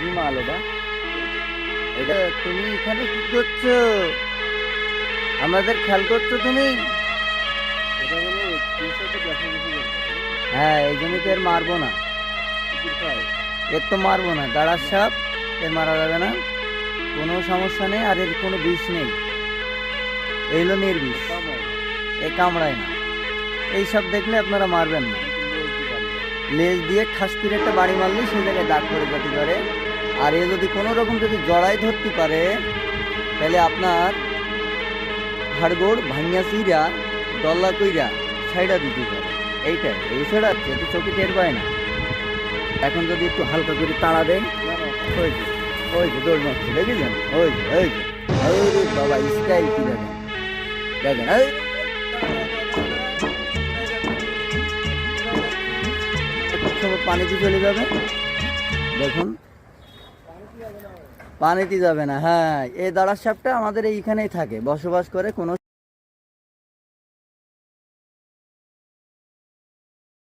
কি মাল এটা? এটা তুমি এখানে কি করছো? আমাদের খেয়াল করছো তুমি? হ্যাঁ, এই জমিতে এর মারবো না, এর তো মারবো না। দাঁড়ার সাপ, এর মারা যাবে না, কোনো সমস্যা নেই। আর এর কোনো বিষ নেই, এইগুলো নির্বিষ, এ কামড়ায় না। এইসব দেখলে আপনারা মারবেন না। লেজ দিয়ে ঠাস করে একটা বাড়ি মারলেই সেই জায়গায় দাগ পড়ে যেতে পারে। আর এ যদি কোনো রকম যদি জড়াই ধরতে পারে, তাহলে আপনার হাড়গোড় ভাঙিয়া চিরা দল্লা কইরা ছাইড়া দিতে পারে। এইটাই, এই ছাড়া একটু চোখে টের পায় না। এখন যদি একটু হালকা করে তাড়া দেয়, ওই যে ওই যে দৌড় মারছে, দেখেছেন? ওই যে ওই যে, ওরে বাবা, স্টাইল কি দেখেন, দেখেন এই পানিতে চলে যাবে। দেখুন, পানিতে যাবে না। হ্যাঁ, এই দাঁড়ার সাপটা আমাদের এইখানেই থাকে, বসবাস করে। কোনো